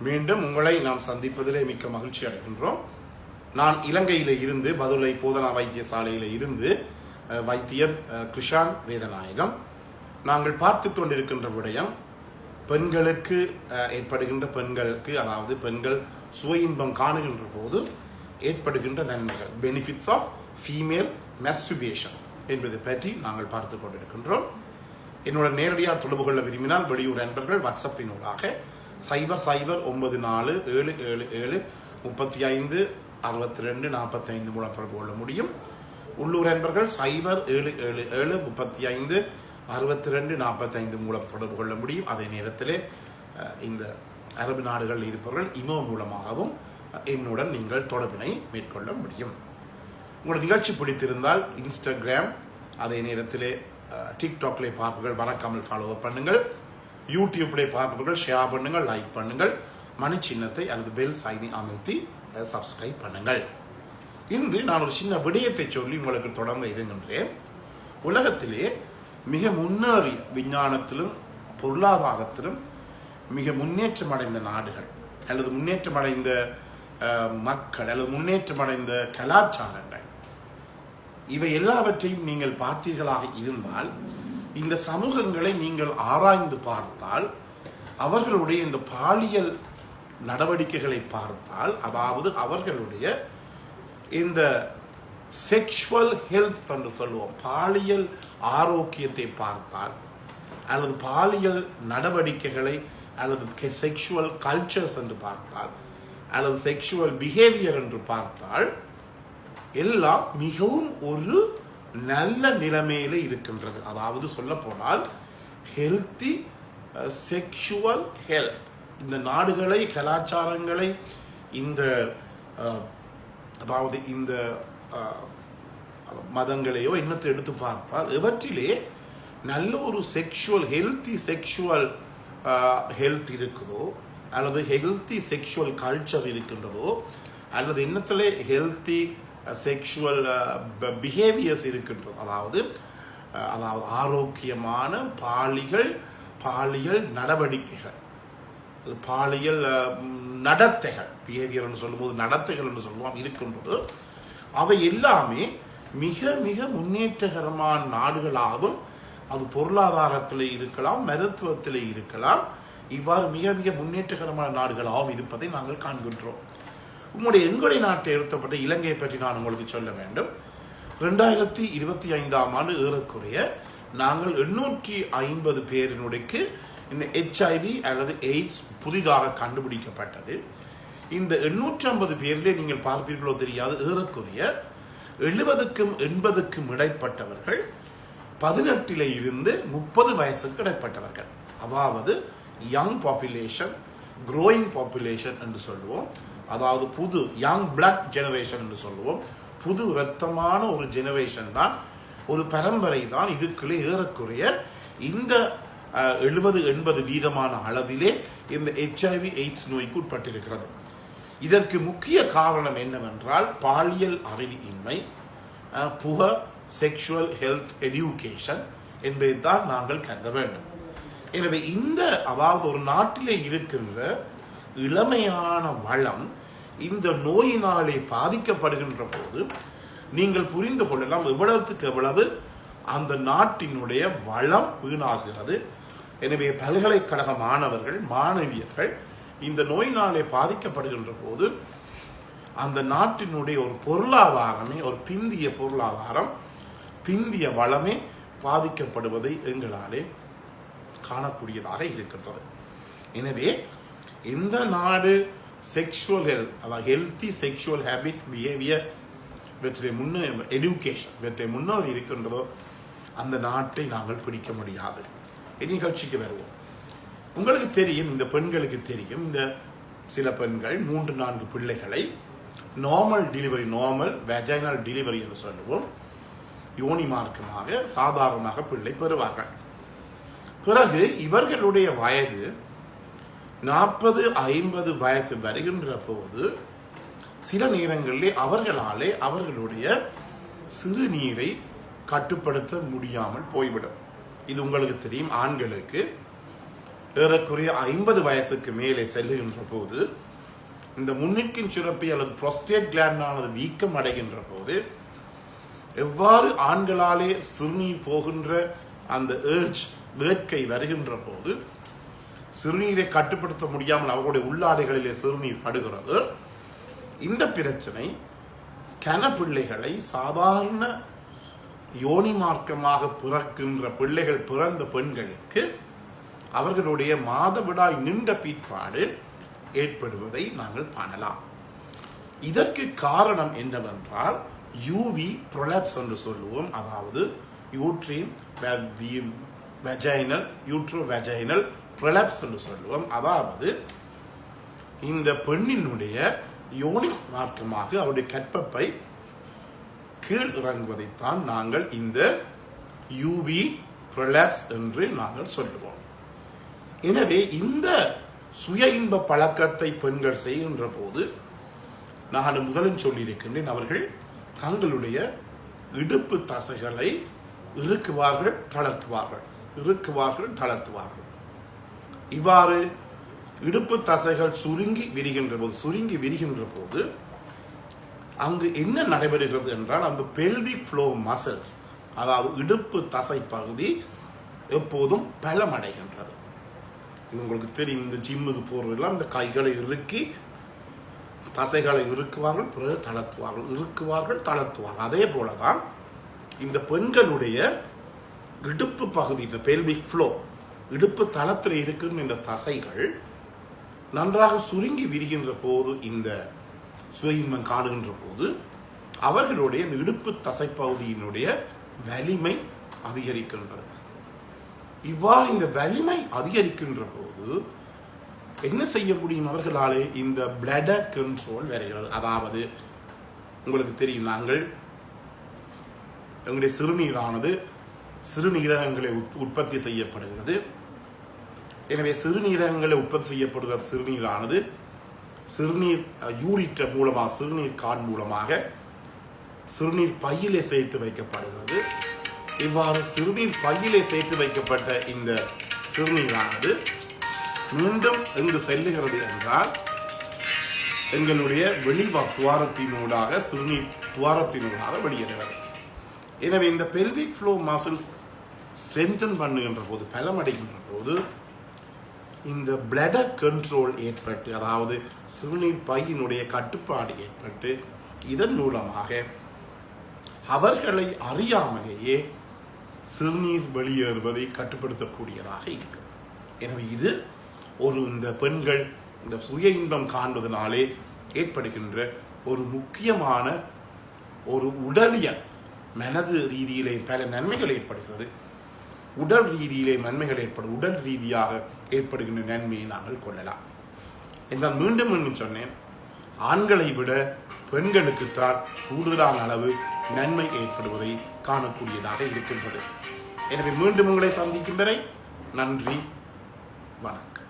மீண்டும் உங்களை நாம் சந்திப்பதிலே மிக்க மகிழ்ச்சி அடைகின்றோம். நான் இலங்கையில் இருந்து பதுளை போதனா வைத்தியசாலையில் இருந்து வைத்தியர் கிருஷான் வேதநாயகம். நாங்கள் பார்த்து கொண்டிருக்கின்ற விடயம் பெண்களுக்கு ஏற்படுகின்ற அதாவது பெண்கள் சுய இன்பம் காணுகின்ற போது ஏற்படுகின்ற நன்மைகள், பெனிஃபிட்ஸ் ஆஃப் ஃபீமேல் மாஸ்டர்பேஷன் என்பதை பற்றி நாங்கள் பார்த்து கொண்டிருக்கின்றோம். என்னோட நேரடியாக தொடர்பு கொள்ள விரும்பினால் வெளியூர் நண்பர்கள் வாட்ஸ்அப்பினூடாக 009473536245 மூலம் தொடர்பு கொள்ள முடியும். உள்ளூர் நண்பர்கள் 0777356245 மூலம் தொடர்பு கொள்ள முடியும். அதே நேரத்தில் இந்த அரபு நாடுகளில் இருப்பவர்கள் இமோ மூலமாகவும் என்னுடன் நீங்கள் தொடர்பினை மேற்கொள்ள முடியும். உங்களோட நிகழ்ச்சி பிடித்திருந்தால் இன்ஸ்டாகிராம், அதே நேரத்தில் டிக்டாக்ல பார்ப்புகள் மறக்காமல் ஃபாலோ பண்ணுங்கள். யூடியூப்ல பார்ப்பவர்கள் ஷேர் பண்ணுங்கள், லைக் பண்ணுங்கள், மணி சின்னத்தை அல்லது பெல் சைனை அமர்த்தி சப்ஸ்கிரைப் பண்ணுங்கள். இன்று நான் ஒரு சின்ன விடயத்தை சொல்லி உங்களுக்கு தொடர்ந்து இருக்கின்றேன். உலகத்திலே மிக முன்னேறிய விஞ்ஞானத்திலும் பொருளாதாரத்திலும் மிக முன்னேற்றமடைந்த நாடுகள் அல்லது முன்னேற்றமடைந்த மக்கள் அல்லது முன்னேற்றமடைந்த கலாச்சாரங்கள், இவை எல்லாவற்றையும் நீங்கள் பார்த்தீர்களாக இருந்தால், இந்த சமூகங்களை நீங்கள் ஆராய்ந்து பார்த்தால், அவர்களுடைய இந்த பாலியல் நடவடிக்கைகளை பார்த்தால், அதாவது அவர்களுடைய இந்த செக்ஷுவல் ஹெல்த் என்று சொல்லுவோம், பாலியல் ஆரோக்கியத்தை பார்த்தால், அல்லது பாலியல் நடவடிக்கைகளை அல்லது செக்ஷுவல் கல்ச்சர்ஸ் என்று பார்த்தால், அல்லது செக்ஷுவல் பிஹேவியர் என்று பார்த்தால், எல்லாம் மிகவும் ஒரு நல்ல நிலைமையில இருக்கின்றது. அதாவது சொல்ல போனால் ஹெல்த்தி செக்ஷுவல் ஹெல்த். இந்த நாடுகளை, கலாச்சாரங்களை, இந்த அதாவது இந்த மதங்களையோ இன்னத்தை எடுத்து பார்த்தால், இவற்றிலே நல்ல ஒரு செக்ஷுவல் ஹெல்த்தி செக்ஷுவல் ஹெல்த் இருக்குதோ, அல்லது ஹெல்த்தி செக்ஷுவல் கல்ச்சர் இருக்கின்றதோ, அல்லது இன்னத்திலே ஹெல்த்தி செக்ஷுவல் பிஹேவியர்ஸ் இருக்கின்றோம், அதாவது ஆரோக்கியமான பாலியல் நடவடிக்கைகள், பாலியல் நடத்தைகள், பிஹேவியர் சொல்லும்போது நடத்தைகள் என்று சொல்லுவோம் இருக்கின்றது. அவை எல்லாமே மிக மிக முன்னேற்றகரமான நாடுகளாகவும், அது பொருளாதாரத்தில் இருக்கலாம், மருத்துவத்தில் இருக்கலாம், இவ்வாறு மிக மிக முன்னேற்றகரமான நாடுகளாகவும் இருப்பதை நாங்கள் காண்கின்றோம். எங்களுடைய நாட்டை எடுத்தப்பட்ட இலங்கையை பற்றி நான் உங்களுக்கு சொல்ல வேண்டும். 2025ஆம் ஆண்டு ஏறக்குறைய நாங்கள் 850 பேரினுடைக்கு இந்த HIV அல்லது எய்ட்ஸ் புதிதாக கண்டுபிடிக்கப்பட்டது. இந்த 850 பேரிலே நீங்கள் பார்ப்பீர்களோ தெரியாது, ஏறக்குறைய 70க்கும் 80க்கும் இடைப்பட்டவர்கள் 18 இருந்து 30 வயசுக்கு இடைப்பட்டவர்கள். அதாவது யங் பாப்புலேஷன், க்ரோயிங் பாப்புலேஷன் என்று சொல்லுவோம். அதாவது புது யங் பிளட் ஜெனரேஷன் என்று சொல்லுவோம். புது ரத்தமான ஒரு ஜெனரேஷன் தான், ஒரு பரம்பரை தான் இதுக்குள்ளே ஏறக்குறைய இந்த 70-80% அளவிலே இந்த HIV எய்ட்ஸ் நோய்க்கு உட்பட்டிருக்கிறது. இதற்கு முக்கிய காரணம் என்னவென்றால் பாலியல் அறிவின்மை, புவர் செக்ஷுவல் ஹெல்த் எடியூகேஷன் என்பதை தான் நாங்கள் கருத வேண்டும். எனவே அதாவது ஒரு நாட்டிலே இருக்கின்ற இளமையான வளம் இந்த நோயினாலே பாதிக்கப்படுகின்ற போது நீங்கள் புரிந்து கொள்ளலாம் எவ்வளவுக்கு எவ்வளவு அந்த நாட்டினுடைய வளம் வீணாகிறது. எனவே பல்கலைக்கழக மாணவர்கள், மாணவியர்கள் இந்த நோயினாலே பாதிக்கப்படுகின்ற போது அந்த நாட்டினுடைய ஒரு பொருளாதாரமே, ஒரு பிந்திய பொருளாதாரம், பிந்திய வளமே பாதிக்கப்படுவதை எங்களாலே காணக்கூடியதாக இருக்கின்றது. எனவே எந்த நாடு செக்ஷுவல் ஹெல்த், அதாவது healthy sexual habit behaviour education முன்னோர் இருக்கின்றதோ அந்த நாட்டை நாங்கள் பிடிக்க முடியாது. நிகழ்ச்சிக்கு வருவோம். உங்களுக்கு தெரியும், இந்த பெண்களுக்கு தெரியும், இந்த சில பெண்கள் 3-4 பிள்ளைகளை normal delivery, normal vaginal delivery என்று சொல்லுவோம், யோனி மார்க்கமாக சாதாரணமாக பிள்ளை பெறுவார்கள். பிறகு இவர்களுடைய வயது 40-50 வயசு வருகின்ற போது சில நேரங்களிலே அவர்களுடைய சிறுநீரை கட்டுப்படுத்த முடியாமல் போய்விடும். இது உங்களுக்கு தெரியும். ஆண்களுக்கு ஏறக்குறைய 50 வயசுக்கு மேலே செல்லுகின்ற போது இந்த முன்னிற்கின் சுரப்பி அல்லது புரோஸ்டேட் கிளாண்டானது வீக்கம் அடைகின்ற போது எவ்வாறு ஆண்களாலே சிறுநீர் போகின்ற அந்த வேட்கை வருகின்ற போது சிறுநீரை கட்டுப்படுத்த முடியாமல் அவர்களுடைய உள்ளாடைகளிலே சிறுநீர் படுகிறது. இந்த பிரச்சனை கன பிள்ளைகளை சாதாரண யோனி மார்க்கமாக பிறக்கின்ற பிள்ளைகள் பிறந்த பெண்களுக்கு அவர்களுடைய மாதவிடாய் நின்ற பிற்பாடு ஏற்படுவதை நாங்கள் காணலாம். இதற்கு காரணம் என்னவென்றால் யூவி ப்ரொலாப்ஸ் என்று சொல்லுவோம். அதாவது யூட்ரின் யூட்ரோவெஜைனல் ப்ரொலாப்ஸ் என்று சொல்லுவோம். அதாவது இந்த பெண்ணினுடைய யோனி மார்க்கமாக அவருடைய கற்பப்பை கீழ் இறங்குவதைத்தான் நாங்கள் இந்த யூவி ப்ரொலாப்ஸ் என்று நாங்கள் சொல்லுவோம். எனவே இந்த சுய இன்ப பழக்கத்தை பெண்கள் செய்கின்ற போது நான் முதலில் சொல்லியிருக்கின்றேன், அவர்கள் தங்களுடைய இடுப்பு தசைகளை இறுக்குவார்கள், தளர்த்துவார்கள். இவ்வாறு இடுப்பு தசைகள் சுருங்கி விரிகின்ற போது அங்கு என்ன நடைபெறுகிறது என்றால் அந்த பெல்விக் ஃப்ளோ மசில்ஸ், அதாவது இடுப்பு தசை பகுதி எப்போதும் பலமடைகின்றது. உங்களுக்கு தெரியும், இந்த ஜிம்முக்கு போறதெல்லாம் இந்த கைகளை இறுக்கி தசைகளை இறுக்குவார்கள், பிறகு தளர்த்துவார்கள். அதே போலதான் இந்த பெண்களுடைய இடுப்பு பகுதி, இந்த பெல்விக் ஃப்ளோ, இடுப்பு தளத்தில் இருக்கின்ற இந்த தசைகள் நன்றாக சுருங்கி விரிகின்ற போது, இந்த சுயின்மம் காணுகின்ற போது அவர்களுடைய இந்த இடுப்பு தசை பகுதியினுடைய வலிமை அதிகரிக்கின்றது. இவ்வாறு இந்த வலிமை அதிகரிக்கின்ற போது என்ன செய்ய முடியும் அவர்களாலே? இந்த பிளடர் கண்ட்ரோல் வருகிறது. அதாவது உங்களுக்கு தெரியும், எங்களுடைய சிறுநீரானது சிறுநீரகங்களை உற்பத்தி செய்யப்படுகிறது. எனவே சிறுநீரகங்களை உற்பத்தி செய்யப்படுகிற சிறுநீரானது சிறுநீர் யூரிட்டர் மூலமாக, சிறுநீர் கான் மூலமாக சிறுநீர் பையிலே சேர்த்து வைக்கப்படுகிறது. இவ்வாறு சிறுநீர் பையிலே சேர்த்து வைக்கப்பட்ட இந்த சிறுநீரானது மீண்டும் எங்கு செல்லுகிறது என்றால் எங்களுடைய துவாரத்தினூடாக, சிறுநீர் துவாரத்தினூடாக வெளியேறுகிறது. எனவே இந்த பெல்விக் ஃப்ளோ மசில்ஸ் ஸ்ட்ரென்தன் பண்ணுகின்ற போது, பலமடைகின்ற போது இந்த பிளடர் கண்ட்ரோல் ஏற்பட்டு, அதாவது சிறுநீர் பையினுடைய கட்டுப்பாடு ஏற்பட்டு, இதன் மூலமாக அவர்களை அறியாமலேயே சிறுநீர் வெளியேறுவதை கட்டுப்படுத்தக்கூடியதாக இருக்கும். எனவே இது இந்த பெண்கள் இந்த சுய இன்பம் காண்பதனாலே ஏற்படுகின்ற ஒரு முக்கியமான ஒரு உடலியல், மனது ரீதியிலே பல நன்மைகள் ஏற்படுகிறது. உடல் ரீதியாக ஏற்படுகின்ற நன்மையை நாங்கள் கொள்ளலாம். என்றால் மீண்டும் சொன்னேன், ஆண்களை விட பெண்களுக்குத்தான் கூடுதலான அளவு நன்மை ஏற்படுவதை காணக்கூடியதாக இருக்கின்றது. எனவே மீண்டும் உங்களை சந்திக்கும் வரை நன்றி, வணக்கம்.